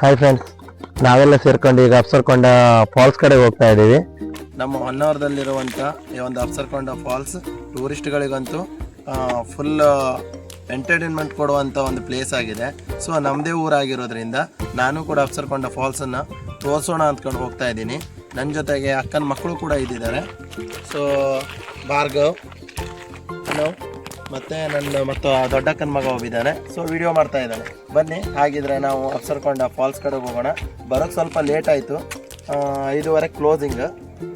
Hi friends, ನಾವೆಲ್ಲ ಸೇರ್ಕೊಂಡು ಈಗ ಅಪ್ಸರ್ಕೊಂಡ ಫಾಲ್ಸ್ ಕಡೆ ಹೋಗ್ತಾ ಇದ್ದೀವಿ. ನಮ್ಮ ಹೊನ್ನಾವರದಲ್ಲಿರುವಂಥ ಈ ಒಂದು ಅಪ್ಸರ್ಕೊಂಡ ಫಾಲ್ಸ್ ಟೂರಿಸ್ಟ್ಗಳಿಗಂತೂ ಫುಲ್ ಎಂಟರ್ಟೈನ್ಮೆಂಟ್ ಕೊಡುವಂಥ ಒಂದು ಪ್ಲೇಸ್ ಆಗಿದೆ. ಸೊ ನಮ್ಮದೇ ಊರಾಗಿರೋದ್ರಿಂದ ನಾನು ಕೂಡ ಅಪ್ಸರ್ಕೊಂಡ ಫಾಲ್ಸನ್ನು ತೋರಿಸೋಣ ಅಂದ್ಕೊಂಡು ಹೋಗ್ತಾ ಇದ್ದೀನಿ. ನನ್ನ ಜೊತೆಗೆ ಅಕ್ಕನ ಮಕ್ಕಳು ಕೂಡ ಇದ್ದಿದ್ದಾರೆ. ಸೊ ಭಾರ್ಗವ್, ಹಲೋ, ಮತ್ತು ಮತ್ತು ದೊಡ್ಡಕ್ಕನ ಮಗ ಹೋಗಿದ್ದಾನೆ. ಸೊ ವಿಡಿಯೋ ಮಾಡ್ತಾ ಇದ್ದಾನೆ. ಬನ್ನಿ, ಹಾಗಿದ್ರೆ ನಾವು ಅಪ್ಸರ್ಕೊಂಡ ಫಾಲ್ಸ್ ಕಡೆಗೆ ಹೋಗೋಣ. ಬರೋಕ್ಕೆ ಸ್ವಲ್ಪ ಲೇಟ್ ಆಯಿತು, 5:15 ಕ್ಲೋಸಿಂಗ್.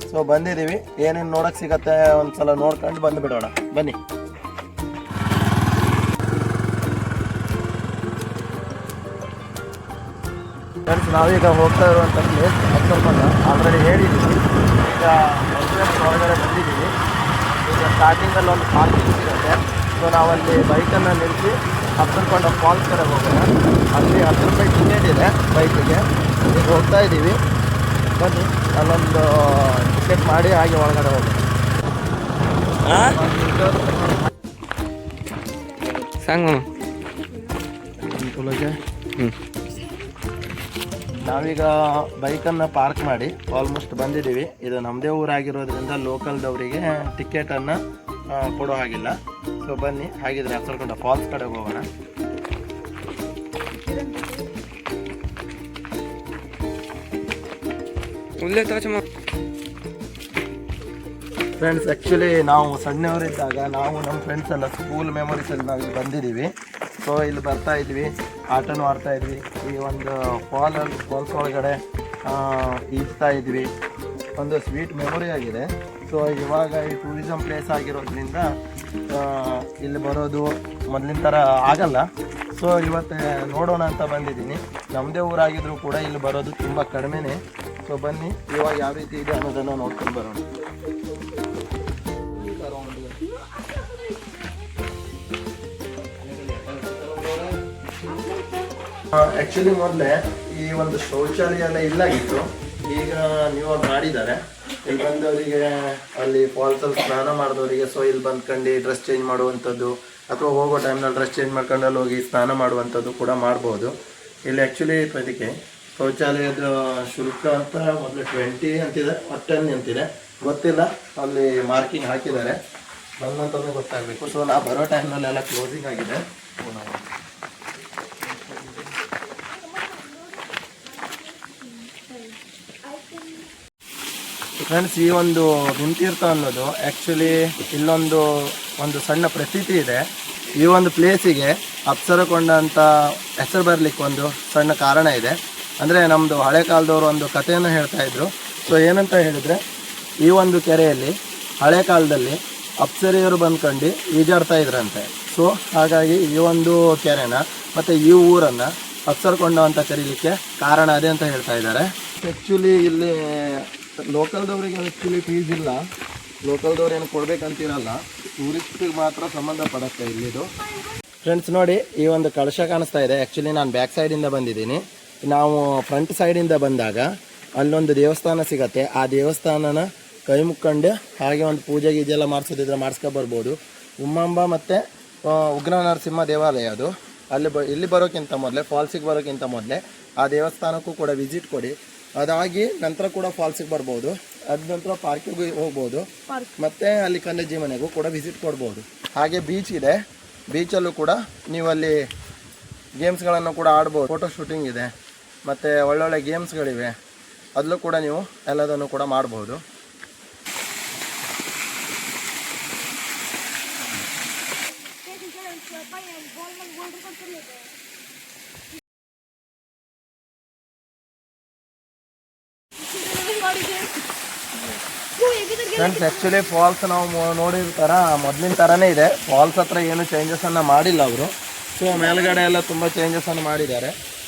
ಸೊ ಬಂದಿದ್ದೀವಿ, ಏನೇನು ನೋಡೋಕ್ಕೆ ಸಿಗತ್ತೆ ಒಂದು ಸಲ ನೋಡ್ಕೊಂಡು ಬಂದುಬಿಡೋಣ. ಬನ್ನಿ. ಫ್ರೆಂಡ್ಸ್, ನಾವೀಗ ಹೋಗ್ತಾ ಇರುವಂಥ ಪ್ಲೇಸ್ ಅಪ್ಸರ್ಕೊಂಡ ಆಲ್ರೆಡಿ ಹೇಳಿದ್ದೀವಿ. ಈಗ ಹೊರಗಡೆ ಬಂದಿದ್ದೀವಿ. ಈಗ ಸ್ಟಾರ್ಟಿಂಗಲ್ಲಿ ಒಂದು ಪಾರ್ಕಿಂಗ್ ಸಿಗುತ್ತೆ. ಸೊ ನಾವಲ್ಲಿ ಬೈಕನ್ನು ನಿಲ್ಲಿಸಿ ಅಪ್ಸರ್ಕೊಂಡ ಫಾಲ್ಸ್ ಕಡೆ ಹೋಗೋಣ. ಅಲ್ಲಿ 10 ರೂಪಾಯಿ ಟಿಕೆಟ್ ಇದೆ ಬೈಕಿಗೆ. ಈಗ ಹೋಗ್ತಾ ಇದ್ದೀವಿ. ಬನ್ನಿ, ಅಲ್ಲೊಂದು ಟಿಕೆಟ್ ಮಾಡಿ ಹಾಗೆ ಒಳಗಡೆ ಹೋಗೋಣ. ನಾವೀಗ ಬೈಕನ್ನು ಪಾರ್ಕ್ ಮಾಡಿ ಆಲ್ಮೋಸ್ಟ್ ಬಂದಿದ್ದೀವಿ. ಇದು ನಮ್ಮದೇ ಊರಾಗಿರೋದ್ರಿಂದ ಲೋಕಲ್ದವರಿಗೆ ಟಿಕೆಟನ್ನು ಕೊಡೋ ಹಾಗಿಲ್ಲ. ಸೊ ಬನ್ನಿ, ಹಾಗಿದ್ರೆ ಅಪ್ಸರ್ಕೊಂಡ ಫಾಲ್ಸ್ ಕಡೆಗೆ ಹೋಗೋಣ. ಫ್ರೆಂಡ್ಸ್, ಆ್ಯಕ್ಚುಲಿ ನಾವು ಸಣ್ಣವರಿದ್ದಾಗ ನಾವು ನಮ್ಮ ಫ್ರೆಂಡ್ಸ್ ಎಲ್ಲ ಸ್ಕೂಲ್ ಮೆಮೊರೀಸಲ್ಲಿ ನಾವು ಇಲ್ಲಿ ಬಂದಿದ್ದೀವಿ. ಸೊ ಇಲ್ಲಿ ಬರ್ತಾ ಇದ್ವಿ, ಆಟನೂ ಆಡ್ತಾ ಇದ್ವಿ. ಈ ಒಂದು ಫಾಲ್ಸ್ ಒಳಗಡೆ ಈಜ್ತಾ ಇದ್ವಿ. ಒಂದು ಸ್ವೀಟ್ ಮೆಮೊರಿ ಆಗಿದೆ. ಸೊ ಇವಾಗ ಈ ಟೂರಿಸಮ್ ಪ್ಲೇಸ್ ಆಗಿರೋದ್ರಿಂದ ಇಲ್ಲಿ ಬರೋದು ಮೊದಲಿನ ಥರ ಆಗಲ್ಲ. ಸೊ ಇವತ್ತು ನೋಡೋಣ ಅಂತ ಬಂದಿದ್ದೀನಿ. ನಮ್ಮದೇ ಊರಾಗಿದ್ರೂ ಕೂಡ ಇಲ್ಲಿ ಬರೋದು ತುಂಬ ಕಡಿಮೆನೇ. ಸೊ ಬನ್ನಿ, ಇವಾಗ ಯಾವ ರೀತಿ ಇದೆ ಅನ್ನೋದನ್ನು ನೋಡ್ಕೊಂಡು ಬರೋಣ. ಆ್ಯಕ್ಚುಲಿ ಮೊದಲೇ ಈ ಒಂದು ಶೌಚಾಲಯ ಎಲ್ಲ ಇಲ್ಲಾಗಿತ್ತು. ಈಗ ನೀವು ಮಾಡಿದ್ದಾರೆ. ಇಲ್ಲಿ ಬಂದವರಿಗೆ, ಅಲ್ಲಿ ಫಾಲ್ಸಲ್ಲಿ ಸ್ನಾನ ಮಾಡಿದವರಿಗೆ ಸೊ ಇಲ್ಲಿ ಬಂದ್ಕೊಂಡು ಡ್ರೆಸ್ ಚೇಂಜ್ ಮಾಡುವಂಥದ್ದು, ಅಥವಾ ಹೋಗೋ ಟೈಮ್ನಲ್ಲಿ ಡ್ರೆಸ್ ಚೇಂಜ್ ಮಾಡ್ಕೊಂಡು ಅಲ್ಲಿ ಹೋಗಿ ಸ್ನಾನ ಮಾಡುವಂಥದ್ದು ಕೂಡ ಮಾಡ್ಬೋದು. ಇಲ್ಲಿ ಆ್ಯಕ್ಚುಲಿ ಇದಕ್ಕೆ ಶೌಚಾಲಯದ ಶುಲ್ಕ ಅಂತ ಮೊದಲು 20 ಅಂತಿದೆ, 10 ಅಂತಿದೆ, ಗೊತ್ತಿಲ್ಲ. ಅಲ್ಲಿ ಮಾರ್ಕಿಂಗ್ ಹಾಕಿದ್ದಾರೆ, ಬಂದಂತಂದ್ರೆ ಗೊತ್ತಾಗಬೇಕು. ಸೊ ನಾವು ಬರೋ ಟೈಮ್ನಲ್ಲೆಲ್ಲ ಕ್ಲೋಸಿಂಗ್ ಆಗಿದೆ. ಫ್ರೆಂಡ್ಸ್, ಈ ಒಂದು ಗುಂತೀರ್ಥ ಅನ್ನೋದು ಆ್ಯಕ್ಚುಲಿ ಇಲ್ಲೊಂದು ಸಣ್ಣ ಪ್ರತೀತಿ ಇದೆ. ಈ ಒಂದು ಪ್ಲೇಸಿಗೆ ಅಪ್ಸರಕೊಂಡ ಅಂತ ಹೆಸರು ಬರಲಿಕ್ಕೆ ಒಂದು ಸಣ್ಣ ಕಾರಣ ಇದೆ. ಅಂದರೆ ನಮ್ಮದು ಹಳೆ ಕಾಲದವರು ಒಂದು ಕಥೆಯನ್ನು ಹೇಳ್ತಾಯಿದ್ರು. ಸೊ ಏನಂತ ಹೇಳಿದರೆ, ಈ ಒಂದು ಕೆರೆಯಲ್ಲಿ ಹಳೆ ಕಾಲದಲ್ಲಿ ಅಪ್ಸರಿಯರು ಬಂದ್ಕೊಂಡು ಈಜಾಡ್ತಾ ಇದ್ರಂತೆ. ಸೊ ಹಾಗಾಗಿ ಈ ಒಂದು ಕೆರೆನ ಮತ್ತು ಈ ಊರನ್ನು ಅಪ್ಸರಕೊಂಡ ಅಂತ ಕರೀಲಿಕ್ಕೆ ಕಾರಣ ಅದೇ ಅಂತ ಹೇಳ್ತಾ ಇದ್ದಾರೆ. ಆ್ಯಕ್ಚುಲಿ ಇಲ್ಲಿ ಲೋಕಲ್ದವ್ರಿಗೆ ಆ್ಯಕ್ಚುಲಿ ಫೀಸ್ ಇಲ್ಲ. ಲೋಕಲ್ದವ್ರು ಏನು ಕೊಡಬೇಕಂತಿರಲ್ಲ, ಟೂರಿಸ್ಟಿಗೆ ಮಾತ್ರ ಸಂಬಂಧಪಡುತ್ತೆ ಇಲ್ಲಿದು. ಫ್ರೆಂಡ್ಸ್ ನೋಡಿ, ಈ ಒಂದು ಕಳಶ ಕಾಣಿಸ್ತಾ ಇದೆ. ಆ್ಯಕ್ಚುಲಿ ನಾನು ಬ್ಯಾಕ್ ಸೈಡಿಂದ ಬಂದಿದ್ದೀನಿ. ನಾವು ಫ್ರಂಟ್ ಸೈಡಿಂದ ಬಂದಾಗ ಅಲ್ಲೊಂದು ದೇವಸ್ಥಾನ ಸಿಗತ್ತೆ. ಆ ದೇವಸ್ಥಾನನ ಕೈ ಮುಕ್ಕೊಂಡು ಹಾಗೆ ಒಂದು ಪೂಜೆ ಗೀಜೆಲ್ಲ ಮಾಡಿಸೋದಿದ್ರೆ ಮಾಡಿಸ್ಕೊಬರ್ಬೋದು. ಉಮ್ಮಂಬ ಮತ್ತು ಉಗ್ರ ನರಸಿಂಹ ದೇವಾಲಯ ಅದು. ಇಲ್ಲಿ ಬರೋಕ್ಕಿಂತ ಮೊದಲೇ, ಫಾಲ್ಸಿಗೆ ಬರೋಕ್ಕಿಂತ ಮೊದಲೇ ಆ ದೇವಸ್ಥಾನಕ್ಕೂ ಕೂಡ ವಿಸಿಟ್ ಕೊಡಿ. ಅದಾಗಿ ನಂತರ ಕೂಡ ಫಾಲ್ಸಿಗೆ ಬರ್ಬೋದು. ಅದ ನಂತರ ಪಾರ್ಕಿಗೆ ಹೋಗ್ಬೋದು. ಮತ್ತು ಅಲ್ಲಿ ಕನ್ನಜ್ಜಿ ಮನೆಗೂ ಕೂಡ ವಿಸಿಟ್ ಕೊಡ್ಬೋದು. ಹಾಗೆ ಬೀಚ್ ಇದೆ. ಬೀಚಲ್ಲೂ ಕೂಡ ನೀವು ಅಲ್ಲಿ ಗೇಮ್ಸ್ಗಳನ್ನು ಕೂಡ ಆಡ್ಬೋದು. ಫೋಟೋ ಶೂಟಿಂಗ್ ಇದೆ, ಮತ್ತು ಒಳ್ಳೊಳ್ಳೆ ಗೇಮ್ಸ್ಗಳಿವೆ. ಅದಲ್ಲೂ ಕೂಡ ನೀವು ಎಲ್ಲದನ್ನು ಕೂಡ ಮಾಡ್ಬೋದು. ಫ್ರೆಂಡ್ಸ್, ಆ್ಯಕ್ಚುಲಿ ಫಾಲ್ಸ್ ನಾವು ನೋಡಿದ ಥರ ಮೊದಲಿನ ಥರನೇ ಇದೆ. ಫಾಲ್ಸ್ ಹತ್ರ ಏನು ಚೇಂಜಸನ್ನು ಮಾಡಿಲ್ಲ ಅವರು. ಸೊ ಮೇಲ್ಗಡೆ ಎಲ್ಲ ತುಂಬ ಚೇಂಜಸನ್ನು ಮಾಡಿದ್ದಾರೆ.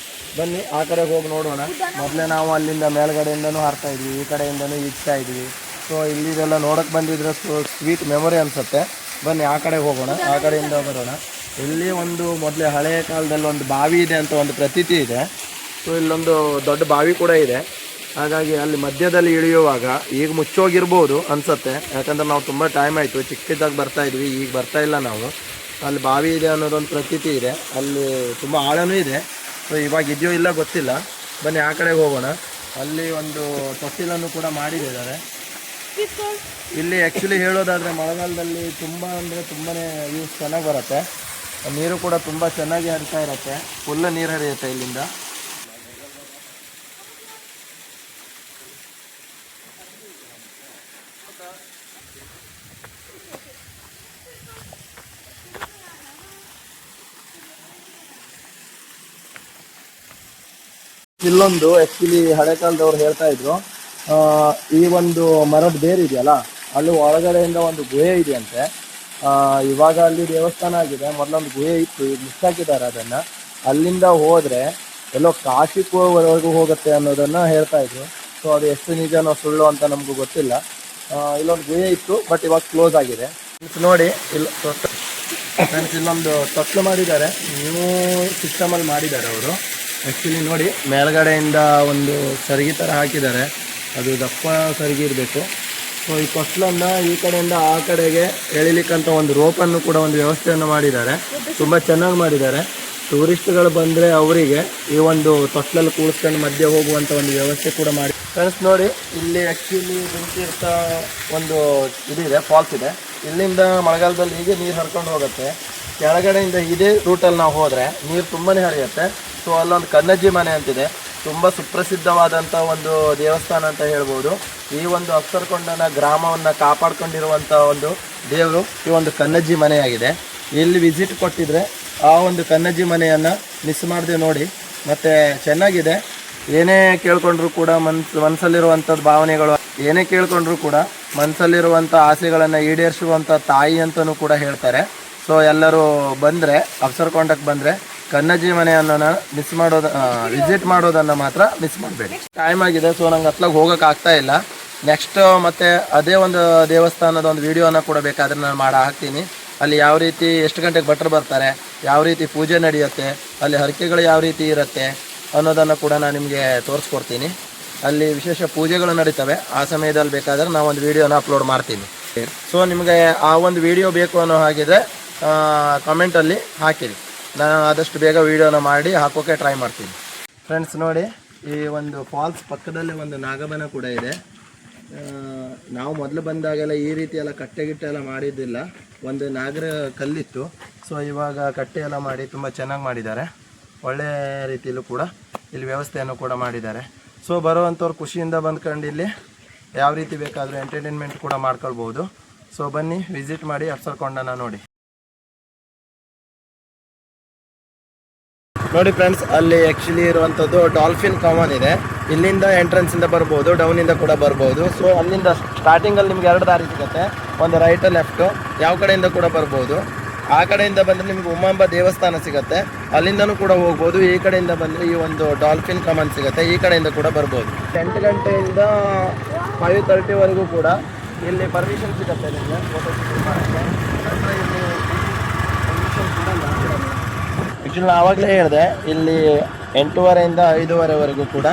ಬನ್ನಿ, ಆ ಕಡೆಗೆ ಹೋಗಿ ನೋಡೋಣ. ಮೊದಲೇ ನಾವು ಅಲ್ಲಿಂದ ಮೇಲ್ಗಡೆಯಿಂದನೂ ಹಾರ್ತಾ ಇದ್ವಿ, ಈ ಕಡೆಯಿಂದನೂ ಈಜ್ತಾ ಇದ್ವಿ. ಸೊ ಇಲ್ಲಿದೆಲ್ಲ ನೋಡೋಕ್ಕೆ ಬಂದಿದ್ರೆ ಸ್ವೀಟ್ ಮೆಮೊರಿ ಅನಿಸುತ್ತೆ. ಬನ್ನಿ, ಆ ಕಡೆಗೆ ಹೋಗೋಣ, ಆ ಕಡೆಯಿಂದ ಬರೋಣ. ಇಲ್ಲಿ ಒಂದು ಮೊದಲೇ ಹಳೆಯ ಕಾಲದಲ್ಲಿ ಒಂದು ಬಾವಿ ಇದೆ ಅಂತ ಒಂದು ಪ್ರತೀತಿ ಇದೆ. ಸೊ ಇಲ್ಲೊಂದು ದೊಡ್ಡ ಬಾವಿ ಕೂಡ ಇದೆ. ಹಾಗಾಗಿ ಅಲ್ಲಿ ಮಧ್ಯದಲ್ಲಿ ಇಳಿಯುವಾಗ ಈಗ ಮುಚ್ಚೋಗಿರ್ಬೋದು ಅನಿಸುತ್ತೆ. ಯಾಕಂದ್ರೆ ನಾವು ತುಂಬ ಟೈಮ್ ಆಯಿತು, ಚಿಕ್ಕದಾಗ ಬರ್ತಾಯಿದ್ವಿ, ಈಗ ಬರ್ತಾ ಇಲ್ಲ ನಾವು. ಅಲ್ಲಿ ಬಾವಿ ಇದೆ ಅನ್ನೋದೊಂದು ಪ್ರತೀತಿ ಇದೆ. ಅಲ್ಲಿ ತುಂಬ ಆಳನೂ ಇದೆ. ಸೊ ಇವಾಗ ಇದೆಯೋ ಇಲ್ಲ ಗೊತ್ತಿಲ್ಲ. ಬನ್ನಿ ಆ ಕಡೆಗೆ ಹೋಗೋಣ. ಅಲ್ಲಿ ಒಂದು ತೊಟ್ಟಿಲನ್ನು ಕೂಡ ಮಾಡಿದ್ದಾರೆ. ಇಲ್ಲಿ ಆ್ಯಕ್ಚುಲಿ ಹೇಳೋದಾದರೆ ಮಳೆಗಾಲದಲ್ಲಿ ತುಂಬ ಅಂದರೆ ತುಂಬಾ ವ್ಯೂಸ್ ಚೆನ್ನಾಗಿ ಬರುತ್ತೆ. ನೀರು ಕೂಡ ತುಂಬ ಚೆನ್ನಾಗಿ ಹರಿತಾ ಇರುತ್ತೆ, ಫುಲ್ ನೀರು ಹರಿಯುತ್ತೆ ಇಲ್ಲಿಂದ. ಇಲ್ಲೊಂದು ಆ್ಯಕ್ಚುಲಿ ಹಳೆ ಕಾಲದವ್ರು ಹೇಳ್ತಾ ಇದ್ರು, ಈ ಒಂದು ಮರದ ಬೇರು ಇದೆಯಲ್ಲ ಅಲ್ಲಿ ಒಳಗಡೆಯಿಂದ ಒಂದು ಗುಹೆ ಇದೆಯಂತೆ. ಇವಾಗ ಅಲ್ಲಿ ದೇವಸ್ಥಾನ ಆಗಿದೆ, ಮೊದಲೊಂದು ಗುಹೆ ಇತ್ತು, ಈಗ ಮಿಸ್ ಹಾಕಿದ್ದಾರೆ ಅದನ್ನು. ಅಲ್ಲಿಂದ ಹೋದರೆ ಎಲ್ಲೋ ಕಾಶಿವರೆಗೂ ಹೋಗುತ್ತೆ ಅನ್ನೋದನ್ನು ಹೇಳ್ತಾ ಇದ್ರು. ಸೊ ಅದು ಎಷ್ಟು ನಿಜನೋ ಸುಳ್ಳು ಅಂತ ನಮಗೂ ಗೊತ್ತಿಲ್ಲ. ಇಲ್ಲೊಂದು ಗುಹೆ ಇತ್ತು, ಬಟ್ ಇವಾಗ ಕ್ಲೋಸ್ ಆಗಿದೆ. ನೋಡಿ ಫ್ರೆಂಡ್ಸ್, ಇಲ್ಲೊಂದು ತೊಟ್ಲು ಮಾಡಿದ್ದಾರೆ, ನ್ಯೂ ಸಿಸ್ಟಮಲ್ಲಿ ಮಾಡಿದ್ದಾರೆ ಅವರು. ಆ್ಯಕ್ಚುಲಿ ನೋಡಿ, ಮೇಲ್ಗಡೆಯಿಂದ ಒಂದು ಸರಿಗೆ ಥರ ಹಾಕಿದ್ದಾರೆ, ಅದು ದಪ್ಪ ಸರಿಗೆ ಇರಬೇಕು. ಸೊ ಈ ತೊಟ್ಲನ್ನು ಈ ಕಡೆಯಿಂದ ಆ ಕಡೆಗೆ ಎಳಿಲಿಕ್ಕಂತ ಒಂದು ರೋಪನ್ನು ಕೂಡ ಒಂದು ವ್ಯವಸ್ಥೆಯನ್ನು ಮಾಡಿದ್ದಾರೆ, ತುಂಬ ಚೆನ್ನಾಗಿ ಮಾಡಿದ್ದಾರೆ. ಟೂರಿಸ್ಟ್ಗಳು ಬಂದರೆ ಅವರಿಗೆ ಈ ಒಂದು ತೊಟ್ಲಲ್ಲಿ ಕೂಡಿಸ್ಕೊಂಡು ಮಧ್ಯೆ ಹೋಗುವಂಥ ಒಂದು ವ್ಯವಸ್ಥೆ ಕೂಡ ಮಾಡಿ. ಫ್ರೆಂಡ್ಸ್ ನೋಡಿ, ಇಲ್ಲಿ ಆ್ಯಕ್ಚುಲಿ ದುಂಕೀರ್ಥ ಒಂದು ಇದಿದೆ, ಫಾಲ್ಸ್ ಇದೆ. ಇಲ್ಲಿಂದ ಮಳೆಗಾಲದಲ್ಲಿ ಹೀಗೆ ನೀರು ಹರ್ಕೊಂಡು ಹೋಗುತ್ತೆ. ಕೆಳಗಡೆಯಿಂದ ಇದೇ ರೂಟಲ್ಲಿ ನಾವು ಹೋದರೆ ನೀರು ತುಂಬಾ ಹರಿಯುತ್ತೆ. ಸೊ ಅಲ್ಲೊಂದು ಕನ್ನಜ್ಜಿ ಮನೆ ಅಂತಿದೆ, ತುಂಬ ಸುಪ್ರಸಿದ್ಧವಾದಂಥ ಒಂದು ದೇವಸ್ಥಾನ ಅಂತ ಹೇಳ್ಬೋದು. ಈ ಒಂದು ಅಫ್ಸರಕೊಂಡನ ಗ್ರಾಮವನ್ನು ಕಾಪಾಡ್ಕೊಂಡಿರುವಂಥ ಒಂದು ದೇವರು ಈ ಒಂದು ಕನ್ನಜ್ಜಿ ಮನೆಯಾಗಿದೆ. ಇಲ್ಲಿ ವಿಸಿಟ್ ಕೊಟ್ಟಿದ್ರೆ ಆ ಒಂದು ಕನ್ನಜ್ಜಿ ಮನೆಯನ್ನು ಮಿಸ್ ಮಾಡದೆ ನೋಡಿ. ಮತ್ತು ಚೆನ್ನಾಗಿದೆ. ಏನೇ ಕೇಳ್ಕೊಂಡ್ರೂ ಕೂಡ ಮನಸ್ಸಲ್ಲಿರುವಂಥದ್ದು ಭಾವನೆಗಳು, ಏನೇ ಕೇಳ್ಕೊಂಡ್ರೂ ಕೂಡ ಮನಸ್ಸಲ್ಲಿರುವಂಥ ಆಸೆಗಳನ್ನು ಈಡೇರಿಸುವಂಥ ತಾಯಿ ಅಂತಲೂ ಕೂಡ ಹೇಳ್ತಾರೆ. ಸೊ ಎಲ್ಲರೂ ಬಂದರೆ, ಅಫ್ಸರಕೊಂಡಕ್ಕೆ ಬಂದರೆ ಕನ್ನಜ್ಜಿ ಮನೆಯನ್ನು ವಿಸಿಟ್ ಮಾಡೋದನ್ನು ಮಾತ್ರ ಮಿಸ್ ಮಾಡಬೇಡಿ. ಟೈಮ್ ಆಗಿದೆ, ಸೊ ನಂಗೆ ಅತ್ಲಾಗ ಹೋಗೋಕೆ ಆಗ್ತಾ ಇಲ್ಲ. ನೆಕ್ಸ್ಟ್ ಮತ್ತೆ ಅದೇ ಒಂದು ದೇವಸ್ಥಾನದ ಒಂದು ವಿಡಿಯೋನ ಕೂಡ ಬೇಕಾದರೆ ನಾನು ಹಾಕ್ತೀನಿ. ಅಲ್ಲಿ ಯಾವ ರೀತಿ ಎಷ್ಟು ಗಂಟೆಗೆ ಭಟ್ರು ಬರ್ತಾರೆ, ಯಾವ ರೀತಿ ಪೂಜೆ ನಡೆಯುತ್ತೆ, ಅಲ್ಲಿ ಹರಕೆಗಳು ಯಾವ ರೀತಿ ಇರುತ್ತೆ ಅನ್ನೋದನ್ನು ಕೂಡ ನಾನು ನಿಮಗೆ ತೋರಿಸ್ಕೊಡ್ತೀನಿ. ಅಲ್ಲಿ ವಿಶೇಷ ಪೂಜೆಗಳು ನಡೀತವೆ. ಆ ಸಮಯದಲ್ಲಿ ಬೇಕಾದರೆ ನಾವು ಒಂದು ವಿಡಿಯೋನ ಅಪ್ಲೋಡ್ ಮಾಡ್ತೀನಿ. ಸೊ ನಿಮಗೆ ಆ ಒಂದು ವಿಡಿಯೋ ಬೇಕು ಅನ್ನೋ ಹಾಗಿದ್ರೆ ಕಮೆಂಟಲ್ಲಿ ಹಾಕಿರಿ, ನಾನು ಆದಷ್ಟು ಬೇಗ ವಿಡಿಯೋನ ಮಾಡಿ ಹಾಕೋಕ್ಕೆ ಟ್ರೈ ಮಾಡ್ತೀನಿ. ಫ್ರೆಂಡ್ಸ್ ನೋಡಿ, ಈ ಒಂದು ಫಾಲ್ಸ್ ಪಕ್ಕದಲ್ಲೇ ಒಂದು ನಾಗಬನ ಕೂಡ ಇದೆ. ನಾವು ಮೊದಲು ಬಂದಾಗೆಲ್ಲ ಈ ರೀತಿ ಎಲ್ಲ ಕಟ್ಟೆ ಎಲ್ಲ ಮಾಡಿದ್ದಿಲ್ಲ, ಒಂದು ನಾಗರ ಕಲ್ಲಿತ್ತು. ಸೊ ಇವಾಗ ಕಟ್ಟೆ ಎಲ್ಲ ಮಾಡಿ ತುಂಬ ಚೆನ್ನಾಗಿ ಮಾಡಿದ್ದಾರೆ. ಒಳ್ಳೆಯ ರೀತಿಯಲ್ಲೂ ಕೂಡ ಇಲ್ಲಿ ವ್ಯವಸ್ಥೆಯನ್ನು ಕೂಡ ಮಾಡಿದ್ದಾರೆ. ಸೊ ಬರುವಂಥವ್ರು ಖುಷಿಯಿಂದ ಬಂದ್ಕೊಂಡು ಇಲ್ಲಿ ಯಾವ ರೀತಿ ಬೇಕಾದರೂ ಎಂಟರ್ಟೈನ್ಮೆಂಟ್ ಕೂಡ ಮಾಡ್ಕೊಳ್ಬೋದು. ಸೊ ಬನ್ನಿ, ವಿಸಿಟ್ ಮಾಡಿ ಅಫ್ಸರಕೊಂಡನ ನೋಡಿ. ನೋಡಿ ಫ್ರೆಂಡ್ಸ್, ಅಲ್ಲಿ ಆ್ಯಕ್ಚುಲಿ ಇರುವಂಥದ್ದು ಡಾಲ್ಫಿನ್ ಕಾಮನ್ ಇದೆ. ಇಲ್ಲಿಂದ ಎಂಟ್ರೆನ್ಸಿಂದ ಬರ್ಬೋದು, ಡೌನಿಂದ ಕೂಡ ಬರ್ಬೋದು. ಸೊ ಅಲ್ಲಿಂದ ಸ್ಟಾರ್ಟಿಂಗಲ್ಲಿ ನಿಮ್ಗೆ 2 ದಾರಿ ಸಿಗುತ್ತೆ, ಒಂದು ರೈಟ್ ಲೆಫ್ಟು. ಯಾವ ಕಡೆಯಿಂದ ಕೂಡ ಬರ್ಬೋದು. ಆ ಕಡೆಯಿಂದ ಬಂದರೆ ನಿಮ್ಗೆ ಉಮಾಂಬ ದೇವಸ್ಥಾನ ಸಿಗುತ್ತೆ, ಅಲ್ಲಿಂದನೂ ಕೂಡ ಹೋಗ್ಬೋದು. ಈ ಕಡೆಯಿಂದ ಬಂದರೆ ಈ ಒಂದು ಡಾಲ್ಫಿನ್ ಕಾಮನ್ ಸಿಗುತ್ತೆ, ಈ ಕಡೆಯಿಂದ ಕೂಡ ಬರ್ಬೋದು. 8 ಗಂಟೆಯಿಂದ 5:30ವರೆಗೂ ಕೂಡ ಇಲ್ಲಿ ಪರ್ಮಿಷನ್ ಸಿಗುತ್ತೆ ನಿಮಗೆ ಫೋಟೋ ಶೂಟ್ ಮಾಡೋಕ್ಕೆ. ಇಲ್ಲಿ ಪರ್ಮಿಷನ್ ಕೂಡ ಆ್ಯಕ್ಚುಲಿ ನಾನು ಆವಾಗಲೇ ಹೇಳಿದೆ, ಇಲ್ಲಿ 8:30ಇಂದ 5:30ವರೆಗೂ ಕೂಡ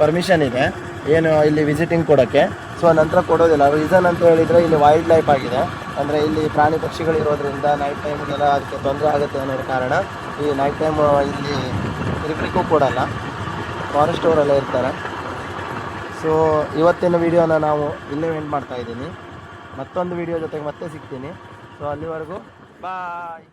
ಪರ್ಮಿಷನ್ ಇದೆ ಏನು ಇಲ್ಲಿ ವಿಸಿಟಿಂಗ್ ಕೊಡೋಕ್ಕೆ. ಸೊ ನಂತರ ಕೊಡೋದಿಲ್ಲ. ರೀಸನ್ ಅಂತ ಹೇಳಿದರೆ ಇಲ್ಲಿ ವೈಲ್ಡ್ ಲೈಫ್ ಆಗಿದೆ, ಅಂದರೆ ಇಲ್ಲಿ ಪ್ರಾಣಿ ಪಕ್ಷಿಗಳಿರೋದ್ರಿಂದ ನೈಟ್ ಟೈಮ್ಗೆಲ್ಲ ಅದಕ್ಕೆ ತೊಂದರೆ ಆಗುತ್ತೆ ಅನ್ನೋ ಕಾರಣ ಈ ನೈಟ್ ಟೈಮ್ ಇಲ್ಲಿ ತಿರುಗಲಿಕ್ಕೂ ಕೊಡಲ್ಲ, ಫಾರೆಸ್ಟ್ ಅವರೆಲ್ಲ ಇರ್ತಾರೆ. ಸೊ ಇವತ್ತಿನ ವಿಡಿಯೋನ ನಾವು ಇಲ್ಲೇ ಎಂಡ್ ಮಾಡ್ತಾಯಿದ್ದೀನಿ. ಮತ್ತೊಂದು ವಿಡಿಯೋ ಜೊತೆಗೆ ಮತ್ತೆ ಸಿಗ್ತೀನಿ. ಸೊ ಅಲ್ಲಿವರೆಗೂ ಬಾಯ್.